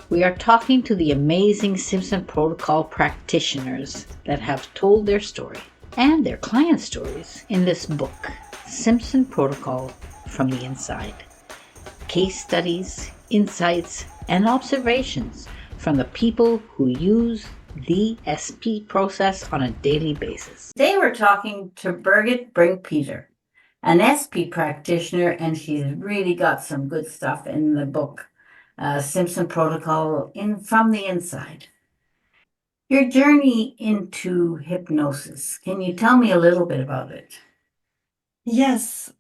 We are talking to the amazing Simpson protocol practitioners that have told their story and their client stories in this book, Simpson Protocol from the Inside. Case studies, insights, and observations from the people who use the SP process on a daily basis. Today we're talking to Birgit Brinkpeter, an SP practitioner, and she's really got some good stuff in the book, Simpson Protocol from the Inside. Your journey into hypnosis, can you tell me a little bit about it? Yes,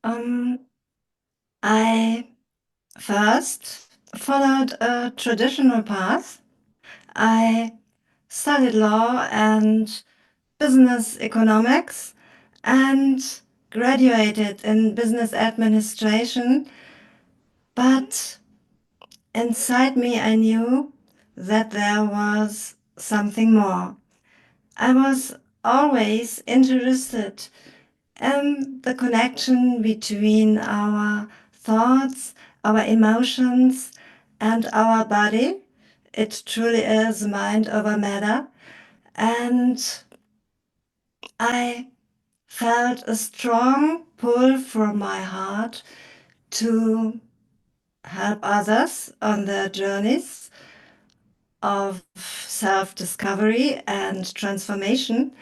I first followed a traditional path. I studied law and business economics and graduated in business administration. But inside me, I knew that there was something more. I was always interested the connection between our thoughts, our emotions, and our body. It truly is mind over matter. And I felt a strong pull from my heart to help others on their journeys of self discovery and transformation.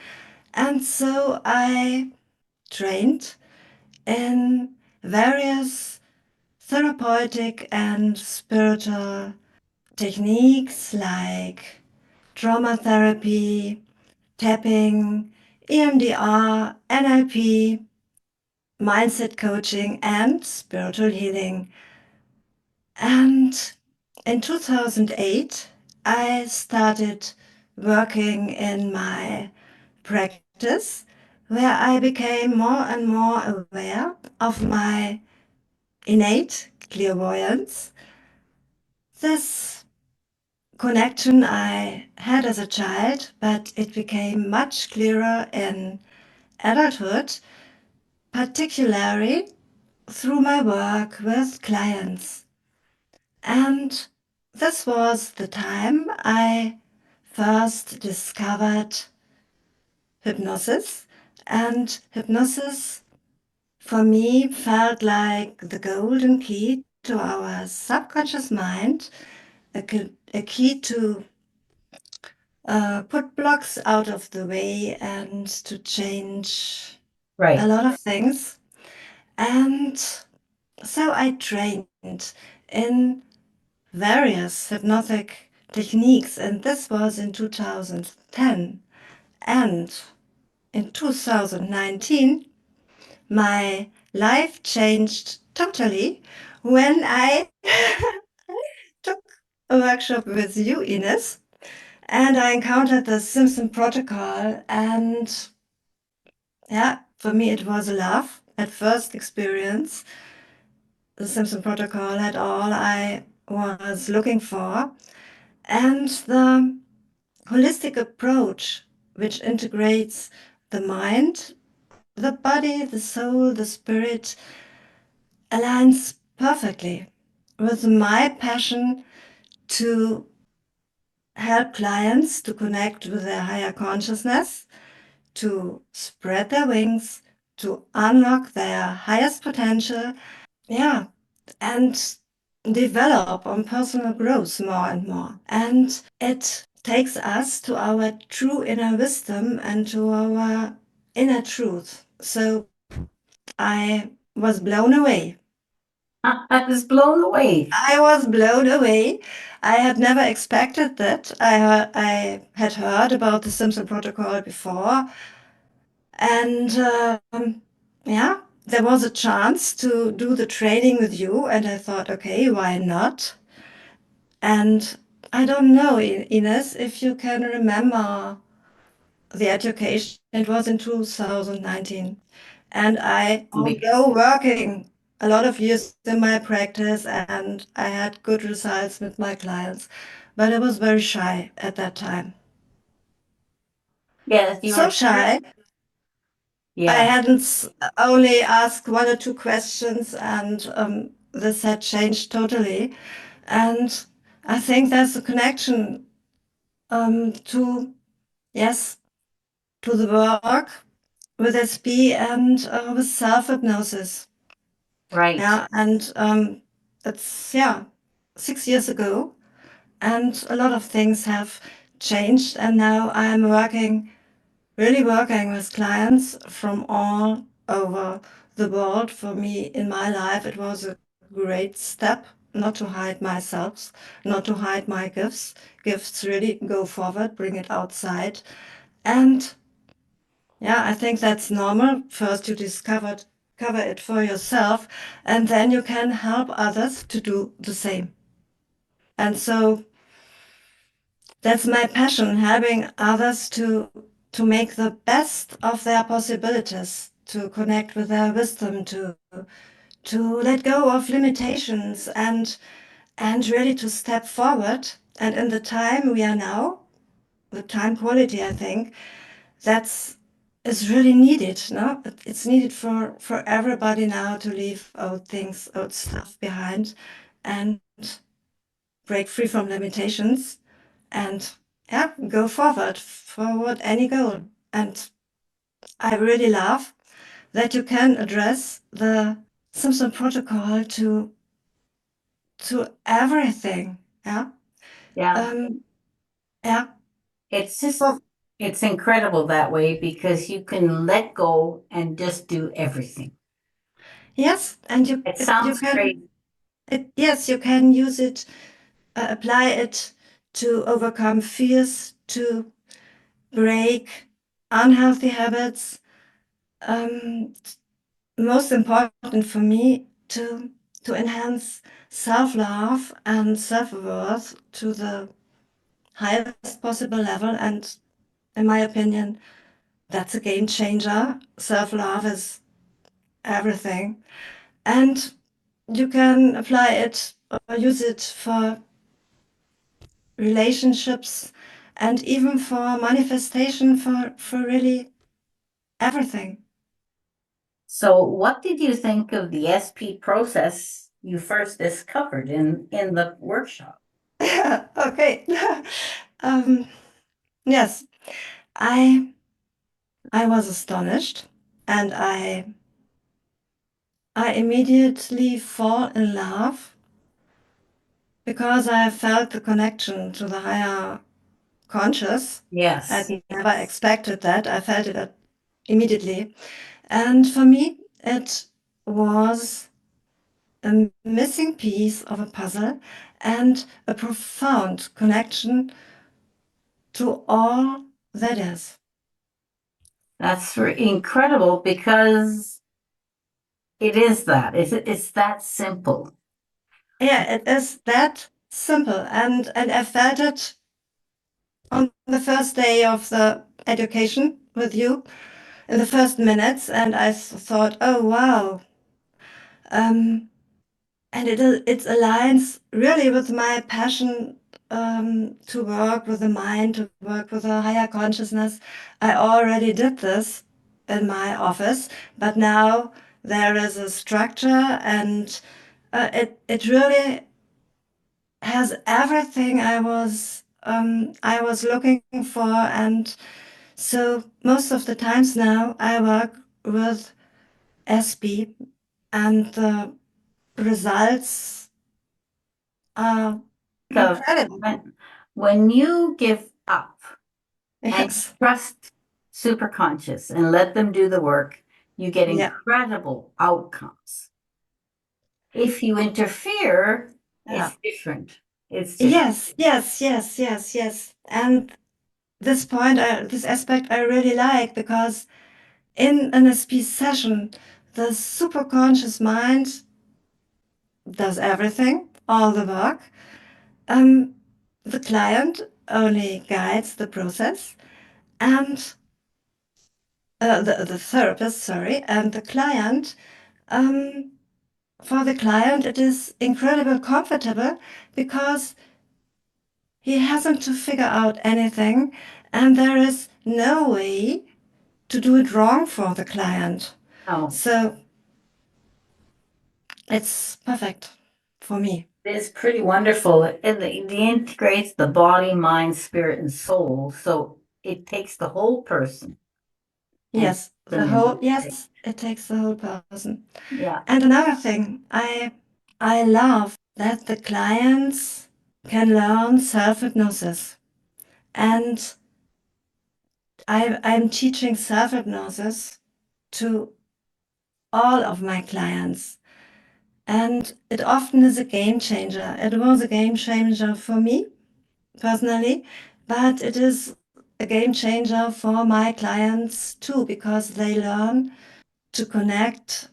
And so I trained in various therapeutic and spiritual techniques like trauma therapy, tapping, EMDR, NLP, mindset coaching, and spiritual healing. And in 2008, I started working in my practice where I became more and more aware of my innate clairvoyance. This connection I had as a child, but it became much clearer in adulthood, particularly through my work with clients. And this was the time I first discovered hypnosis. And hypnosis for me felt like the golden key to our subconscious mind, a key to put blocks out of the way and to change a lot of things. And so I trained in various hypnotic techniques, and this was in 2010. And in 2019, my life changed totally when I took a workshop with you, Ines, and I encountered the Simpson protocol. And yeah, for me, it was a love at first experience. The Simpson protocol had all I was looking for. And the holistic approach, which integrates the mind, the body, the soul, the spirit, aligns perfectly with my passion to help clients to connect with their higher consciousness, to spread their wings, to unlock their highest potential, yeah, and develop on personal growth more and more. And it takes us to our true inner wisdom and to our inner truth. So I was blown away. I was blown away. I was blown away. I had never expected that. I had heard about the Simpson protocol before. And yeah, there was a chance to do the training with you. And I thought, okay, why not? And I don't know, Ines, if you can remember the education. It was in 2019. And although working a lot of years in my practice and I had good results with my clients, but I was very shy at that time. Yes, you So were shy. I hadn't only asked one or two questions, and this had changed totally. And I think there's a connection to, yes, to the work with SP and with self-hypnosis. Right. Yeah, and it's, yeah, 6 years ago, and a lot of things have changed, and now I'm really working with clients from all over the world. For me, in my life, it was a great step not to hide myself, not to hide my gifts. Gifts really go forward, bring it outside. And yeah, I think that's normal. First, you cover it for yourself, and then you can help others to do the same. And so that's my passion, helping others to make the best of their possibilities, to connect with their wisdom, to let go of limitations and really to step forward. And in the time we are now, the time quality, I think, that's is really needed. No, it's needed for everybody now to leave old things, old stuff behind, and break free from limitations and yeah, go forward any goal. And I really love that you can address the Simpson protocol to everything. Yeah. Yeah. Um, yeah. It's just, Well, it's incredible that way because you can let go and just do everything. yes, and It you sounds can great. yes, you can use it, apply it to overcome fears, to break unhealthy habits. Um, Most important for me to enhance self-love and self-worth to the highest possible level. And in my opinion, that's a game changer. Self-love is everything. And you can apply it or use it for relationships and even for manifestation for really everything. So, what did you think of the SP process you first discovered in the workshop? Okay. um, yes, I I was astonished, and I immediately fall in love because I felt the connection to the higher conscious. Yes. I'd never expected that. I felt it immediately. And for me, it was a missing piece of a puzzle and a profound connection to all that is. That's incredible because it is that. It's that simple. Yeah, it is that simple. And I felt it on the first day of the education with you in the first minutes, and I thought, oh wow, and it aligns really with my passion to work with the mind, to work with a higher consciousness. I already did this in my office, but now there is a structure, and it really has everything I was looking for. And so most of the times now I work with SB, and the results are Of incredible. when you give up and Yes. trust superconscious and let them do the work, you get Yeah. incredible outcomes. If you interfere, Yeah. it's different. It's different. Yes, yes, yes, yes, yes. And this point, this aspect I really like, because in an SP session, the superconscious mind does everything, all the work. Um, the client only guides the process, and the therapist, sorry, and the client. Um, for the client, it is incredibly comfortable because he hasn't to figure out anything, and there is no way to do it wrong for the client. No. So it's perfect for me. It's pretty wonderful. It integrates the body, mind, spirit, and soul. So it takes the whole person and puts Yes, them in the right. yes, it takes the whole person. Yeah. And another thing, I love that the clients can learn self-hypnosis. And I'm teaching self-hypnosis to all of my clients. And it often is a game changer. It was a game changer for me personally, but it is a game changer for my clients too, because they learn to connect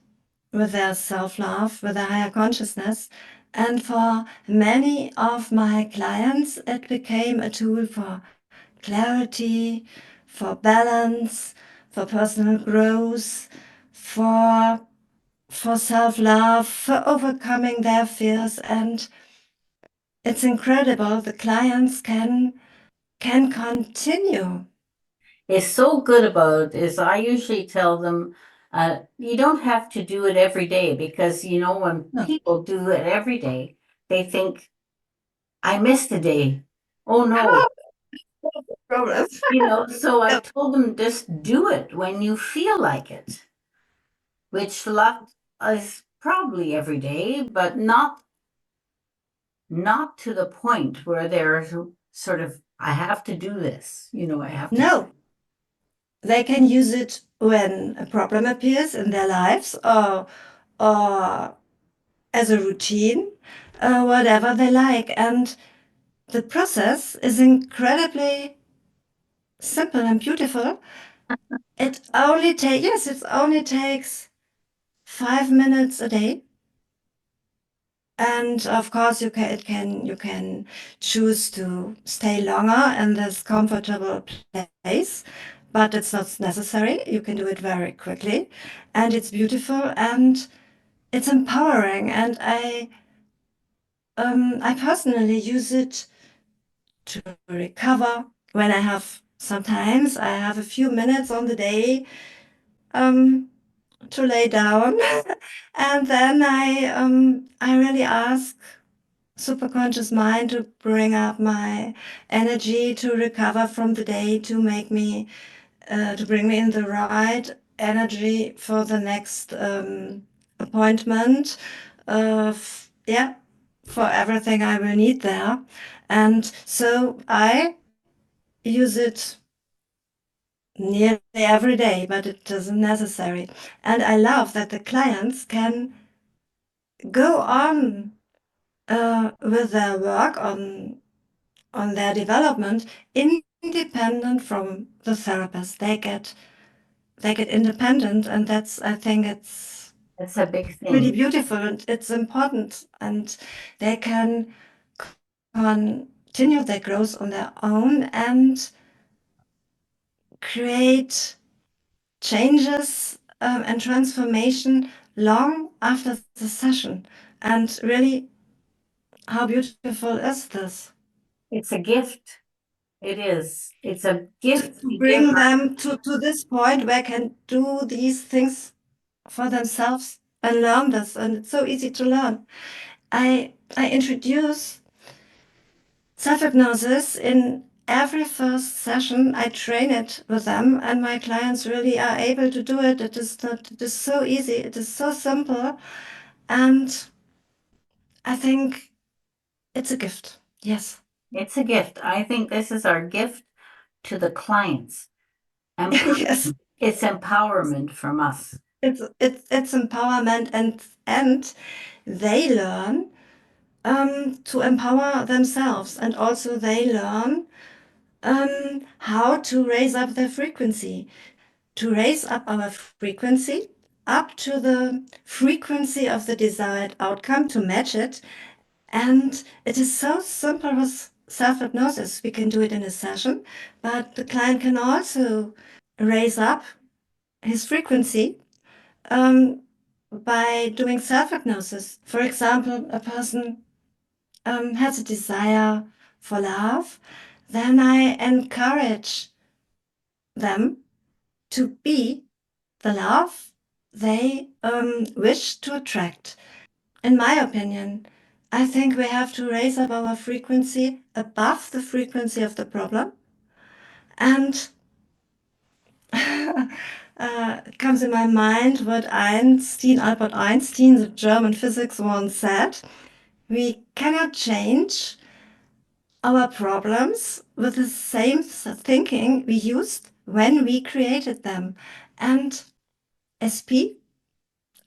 with their self-love, with their higher consciousness. And for many of my clients, it became a tool for clarity, for balance, for personal growth, for for self-love, for overcoming their fears. And it's incredible. The clients can continue. Is so good about is I usually tell them, you don't have to do it every day because, when No. people do it every day, they think, I missed a day. Oh no. Oh, problem. So I told them just do it when you feel like it, which luck is probably every day, but not to the point where they're sort of, I have to do this, I have to. No, they can use it when a problem appears in their lives, or as a routine, whatever they like. And the process is incredibly simple and beautiful. It only takes 5 minutes a day. And of course, you can choose to stay longer in this comfortable place, but it's not necessary. You can do it very quickly, and it's beautiful and it's empowering. And I personally use it to recover when sometimes I have a few minutes on the day um, to lay down, and then I really ask superconscious mind to bring up my energy to recover from the day, to bring me in the right energy for the next appointment, yeah, for everything I will need there. And so I use it nearly every day, but it isn't necessary. And I love that the clients can go on with their work on their development independent from the therapist. They get independent, and I think That's a big really thing. beautiful and it's important. And they can continue their growth on their own and create changes and transformation long after the session. And really, how beautiful is this? It's a gift. It is. It's a gift To we give bring our. them to this point where they can do these things for themselves and learn this. And it's so easy to learn. I introduce self-hypnosis in every first session. I train it with them, and my clients really are able to do it. It is so easy. It is so simple. And I think it's a gift. Yes. It's a gift. I think this is our gift to the clients. Yes. It's empowerment from us. It's empowerment, and they learn to empower themselves, and also they learn how to raise up their frequency, to raise up our frequency up to the frequency of the desired outcome, to match it. And it is so simple with self-hypnosis. We can do it in a session, but the client can also raise up his frequency um, by doing self-hypnosis. For example, a person has a desire for love, then I encourage them to be the love they wish to attract. In my opinion, I think we have to raise up our frequency above the frequency of the problem. And comes in my mind what Albert Einstein, the German physics once said. We cannot change our problems with the same thinking we used when we created them. And SP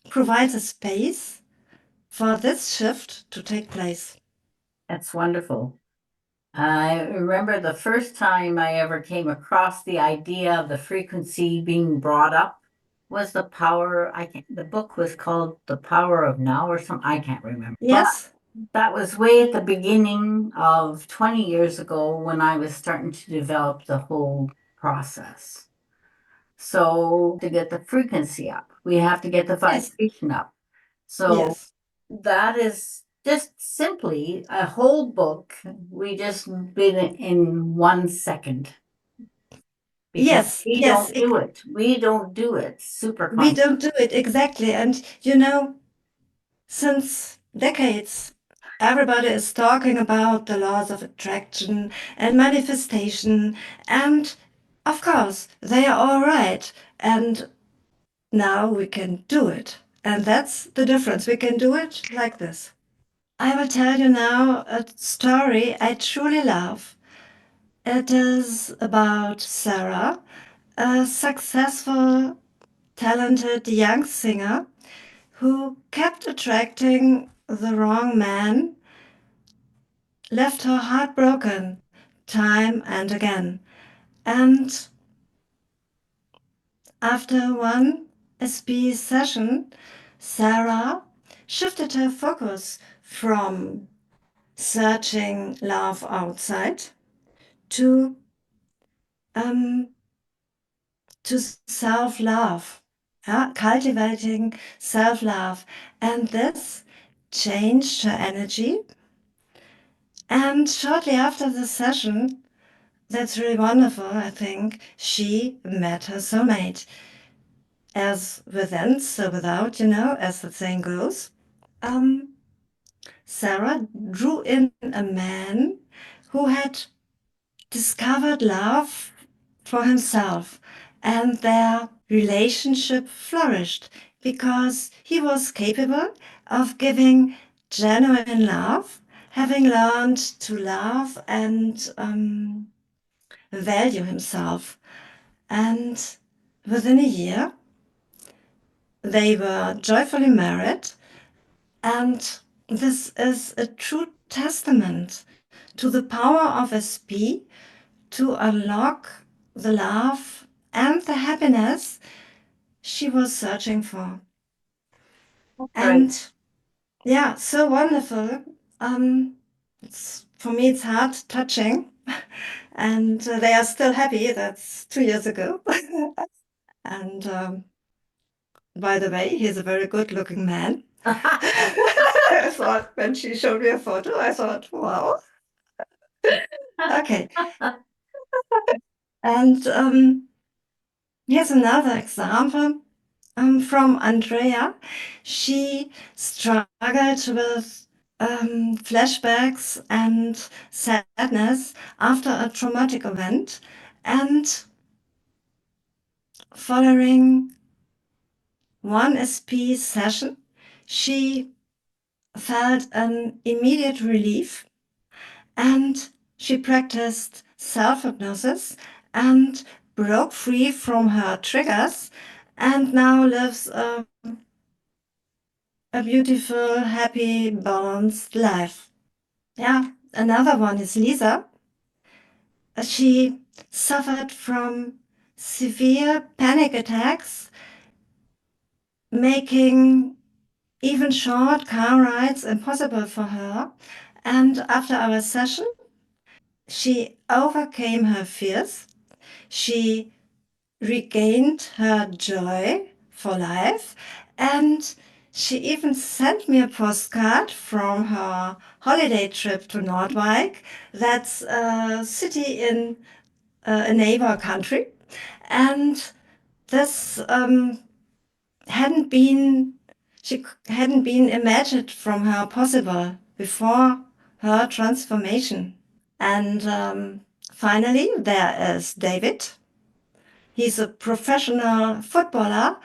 provides a space for this shift to take place. That's wonderful. I remember the first time I ever came across the idea of the frequency being brought up was the power. I can't, the book was called The Power of Now or something. I can't remember. But Yes, that was way at the beginning of 20 years ago when I was starting to develop the whole process. So to get the frequency up, we have to get the yes, vibration up. So yes, that is just simply a whole book. We just did it in 1 second because yes, we yes. don't do it. We don't do it super We conscious. don't do it exactly. And since decades, everybody is talking about the laws of attraction and manifestation. And of course, they are all right. And now we can do it. And that's the difference. We can do it like this. I will tell you now a story I truly love. It is about Sarah, a successful, talented young singer who kept attracting the wrong man, left her heartbroken time and again. And after one SB session, Sarah shifted her focus from searching love outside to um, to self-love, yeah, cultivating self-love, and this changed her energy. And shortly after the session, that's really wonderful, I think, she met her soulmate. As within, so without, as the saying goes. Um, Sarah drew in a man who had discovered love for himself, and their relationship flourished because he was capable of giving genuine love, having learned to love and value himself. And within a year, they were joyfully married, and this is a true testament to the power of SP to unlock the love and the happiness she was searching for. Right. And yeah, so wonderful. For me, it's heart touching. And they are still happy. That's 2 years ago. And by the way, he's a very good looking man. I thought when she showed me a photo, I thought, wow. Okay. And here's another example from Andrea. She struggled with flashbacks and sadness after a traumatic event. And following one SP session, she felt an immediate relief, and she practiced self hypnosis and broke free from her triggers and now lives a beautiful, happy, balanced life. Yeah, another one is Lisa. She suffered from severe panic attacks, making even short car rides impossible for her. And after our session, she overcame her fears. She regained her joy for life, and she even sent me a postcard from her holiday trip to Nordwijk. That's a city in a neighbor country. And this hadn't been, she hadn't been imagined from her possible. before her transformation. And finally, there is David. He's a professional footballer,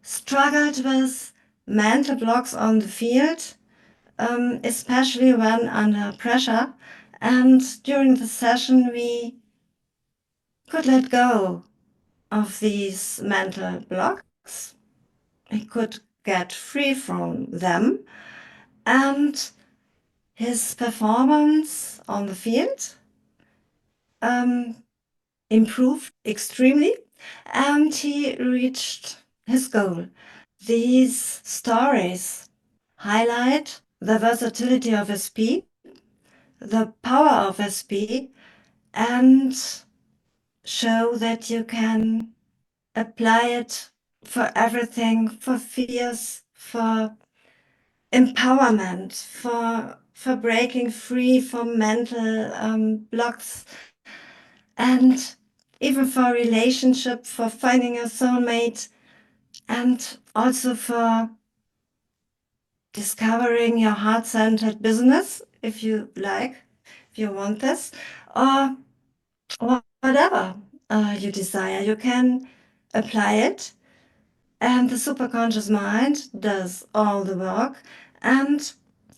struggled with mental blocks on the field, especially when under pressure. And during the session, we could let go of these mental blocks. He could get free from them. And his performance on the field improved extremely, and he reached his goal. These stories highlight the versatility of SP, the power of SP, and show that you can apply it for everything, for fears, for empowerment, for breaking free from mental blocks, and even for relationship, for finding a soulmate, and also for discovering your heart-centered business, if you like, if you want this, or whatever you desire. You can apply it, and the superconscious mind does all the work. And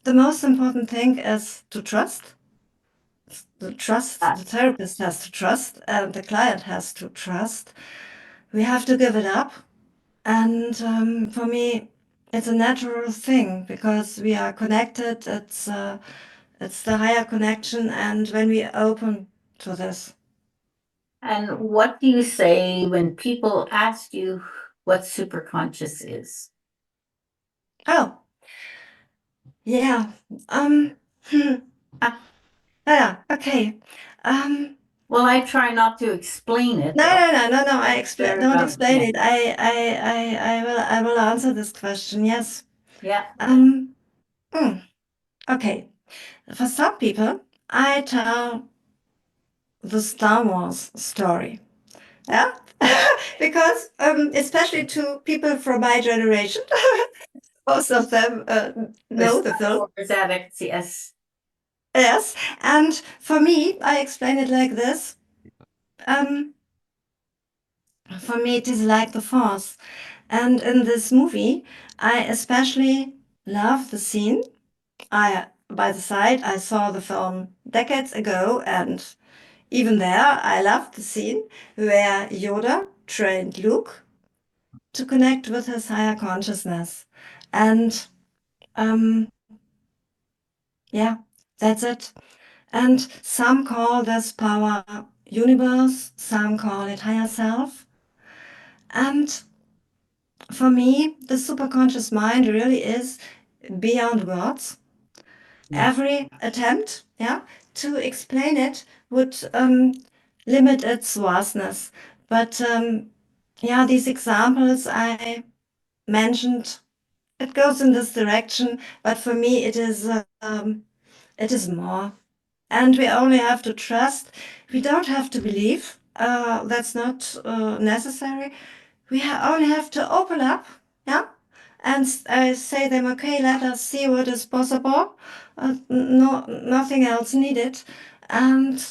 the most important thing is to trust. The therapist has to trust, and the client has to trust. We have to give it up. And for me, it's a natural thing because we are connected. It's the higher connection, and when we open to this. And what do you say when people ask you what superconscious is? Oh, yeah. Yeah. Okay. Well, I try not to explain it. No. I Fair don't enough, explain yeah. it. I will answer this question. Yes. Yeah. Okay. For some people, I tell the Star Wars story. Yeah. Because especially to people from my generation, most of them know the film. Wars addicts, yes. Yes. And for me, I explain it like this. For me, it is like the Force. And in this movie, I especially love the scene. By the side, I saw the film decades ago, and even there, I loved the scene where Yoda trained Luke to connect with his higher consciousness. And yeah, that's it. And some call this power universe, some call it higher self. And for me, the superconscious mind really is beyond words. Every attempt, to explain it would limit its vastness. But these examples I mentioned, it goes in this direction. But for me, it is more. And we only have to trust. We don't have to believe. That's not necessary. We only have to open up, and say them, okay, let us see what is possible. No, nothing else needed, and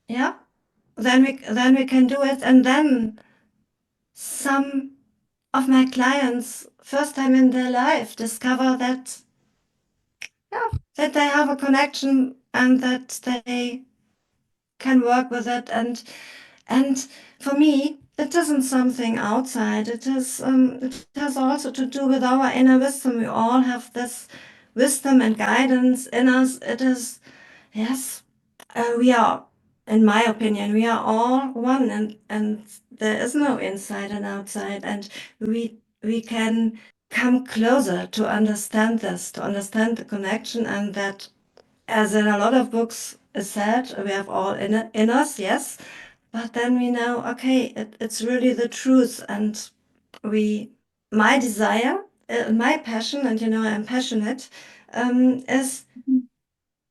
then we can do it. And then some of my clients, first time in their life, discover that that they have a connection and that they can work with it. And for me, it isn't something outside. It has also to do with our inner wisdom. We all have this wisdom and guidance in us. It is, yes, we are, in my opinion, we are all one, and there is no inside and outside. And we can come closer to understand this, to understand the connection, and that, as in a lot of books is said, we have all in us, yes. But then we know, okay, it's really the truth. And my desire, my passion, and I'm passionate, is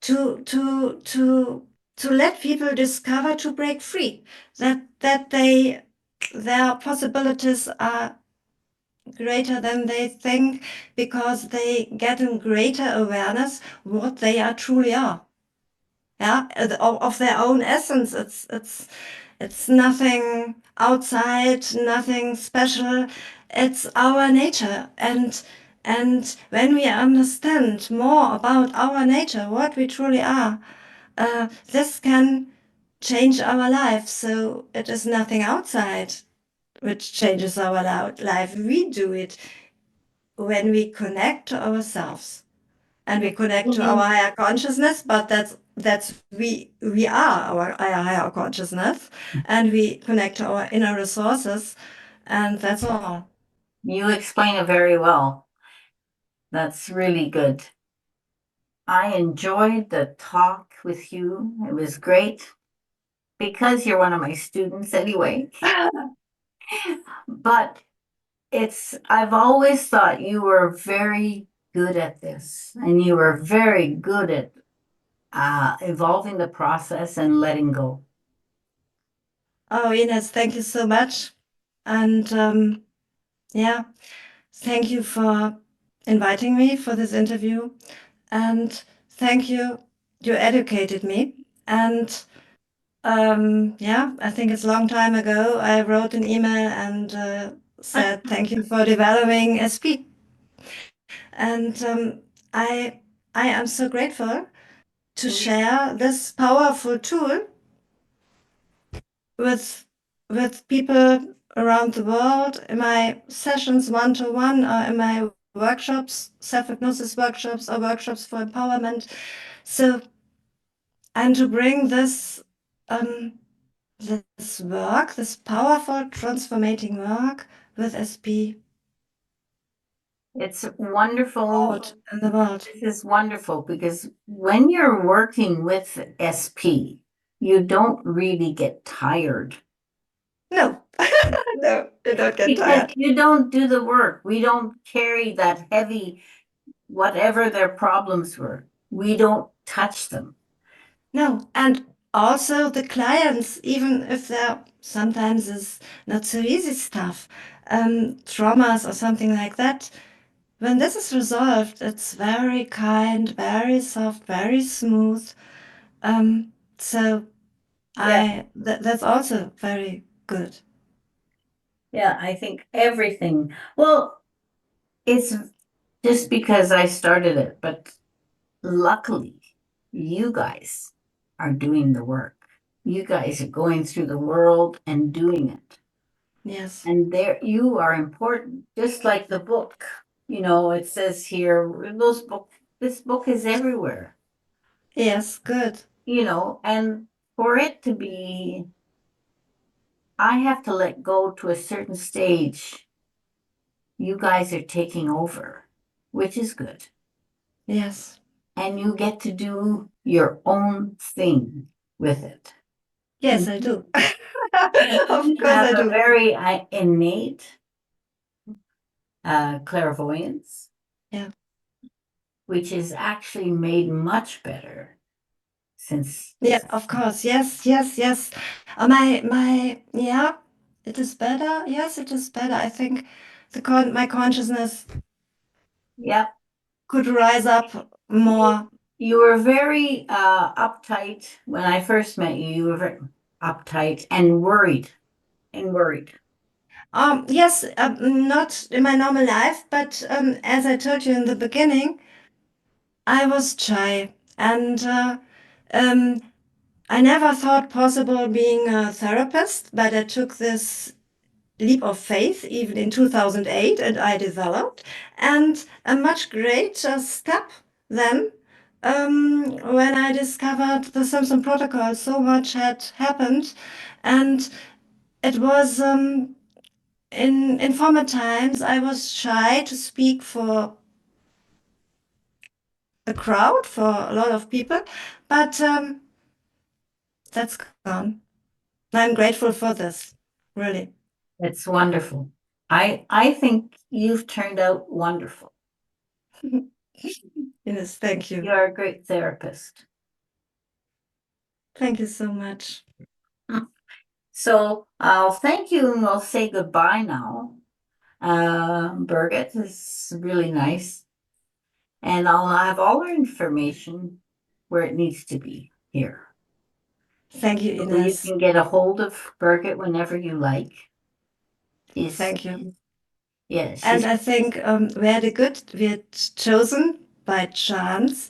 to let people discover, to break free, that their possibilities are greater than they think, because they get a greater awareness what they are truly are. Yeah, of their own essence. It's nothing outside, nothing special. It's our nature. And when we understand more about our nature, what we truly are, this can change our life. So it is nothing outside which changes our life. We do it when we connect to ourselves and we connect to our higher consciousness, but that's we are our higher consciousness, and we connect to our inner resources, and that's all. You explain it very well. That's really good. I enjoyed the talk with you. It was great because you're one of my students anyway. But I've always thought you were very good at this and you were very good at evolving the process and letting go. Oh, Ines, thank you so much, and yeah, thank you for inviting me for this interview, and thank you. You educated me, and yeah, I think it's a long time ago. I wrote an email and said thank you for developing SP. And I I am so grateful to share this powerful tool with people around the world in my sessions one to one, or in my workshops, self-hypnosis workshops, or workshops for empowerment. So, and to bring this work, this powerful transformating work with SP It's wonderful. out in the world. This is wonderful because when you're working with SP, you don't really get tired. No, no, you don't get Because tired. you don't do the work. We don't carry that heavy, whatever their problems were. We don't touch them. No, and also the clients, even if there sometimes is not so easy stuff, traumas or something like that, when this is resolved, it's very kind, very soft, very smooth. So that's also very good. Yeah, I think everything. Well, it's just because I started it, but luckily, you guys are doing the work. You guys are going through the world and doing it. Yes. And there you are important, just like the book. You know, it says here, this book is everywhere, Yes, good. you know, and for it to be, I have to let go to a certain stage. You guys are taking over, which is good. Yes. And you get to do your own thing with it. Yes, I do. Of You course have I a do. very innate clairvoyance, Yeah. which is actually made much better since. Yeah, of course. Yes, yes, yes. Yeah, it is better. Yes, it is better. I think my consciousness Yep. could rise up You, more. you were very uptight when I first met you. You were very uptight and worried and worried. Yes, not in my normal life, but as I told you in the beginning, I was shy, and um, I never thought possible being a therapist, but I took this leap of faith even in 2008, and I developed, and a much greater step then, when I discovered the Simpson protocol. So much had happened, and it was in former times I was shy to speak for a crowd, for a lot of people, but that's gone. I'm grateful for this, really. It's wonderful. I think you've turned out wonderful. Yes, thank you. You're a great therapist. Thank you so much. So I'll thank you and we'll say goodbye now. Birgit is really nice. And I'll have all our information where it needs to be here. Thank you, So you Ines. can get a hold of Birgit whenever you like. Thank you. Yeah, And she's I think we had chosen by chance,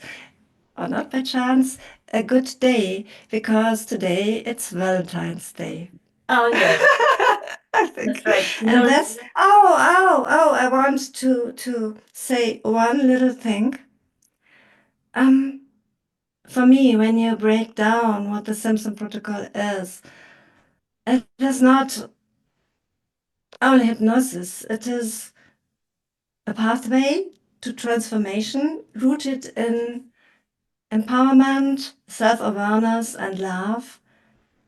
or not by chance, a good day because today it's Valentine's Day. oh yes, I think. that's right. And that's I want to say one little thing. Um, for me, when you break down what the Simpson protocol is, it is not only hypnosis. It is a pathway to transformation rooted in empowerment, self-awareness, and love.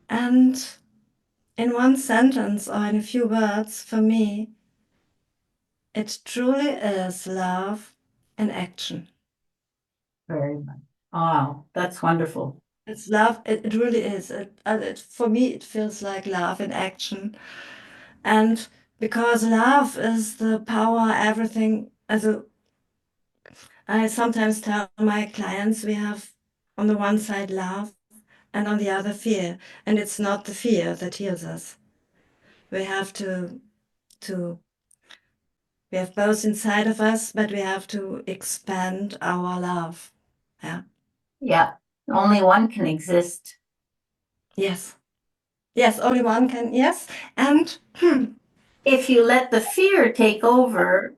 And in one sentence or in a few words, for me, it truly is love in action. very much. Wow, that's wonderful. It's love. It really is. For me, it feels like love in action. And because love is the power, everything. Also, I sometimes tell my clients we have on the one side love and on the other fear. And it's not the fear that heals us. We have to we have both inside of us, but we have to expand our love. Yeah. Yeah, only one can exist. Yes. Yes, only one can. Yes. And If you let the fear take over,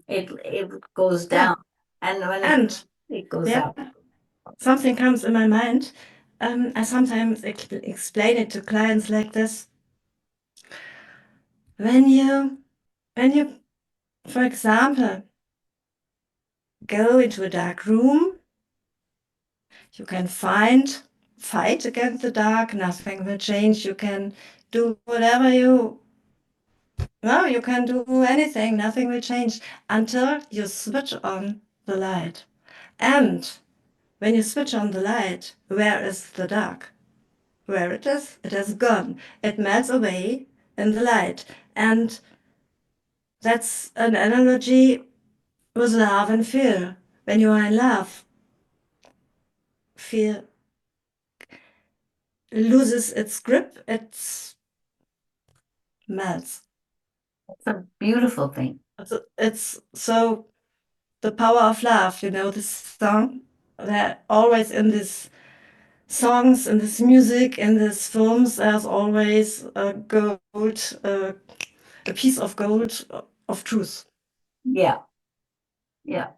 it goes yeah. down, and when And it goes yeah, up. something comes in my mind. I sometimes explain it to clients like this. When you, for example, go into a dark room, you can fight against the dark. Nothing will change. You can do whatever you no, you can do anything. Nothing will change until you switch on the light. And when you switch on the light, where is the dark? Where it is? It is gone. It melts away in the light. And that's an analogy with love and fear. When you are in love, fear loses its grip, it melts. It's a beautiful thing. It's so the power of love, this song, they're always in this songs, in this music, in these films, there's always a piece of gold of truth. Yeah, yeah.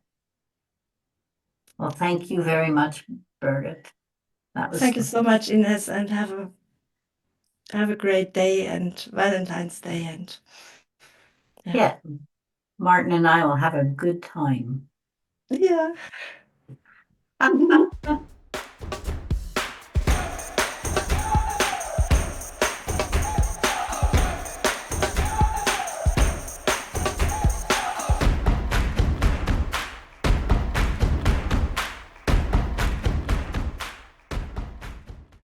Well, thank you very much, Birgit. That was Thank you so much, Ines, and have a great day and Valentine's Day and yeah. Martin and I will have a good time. yeah.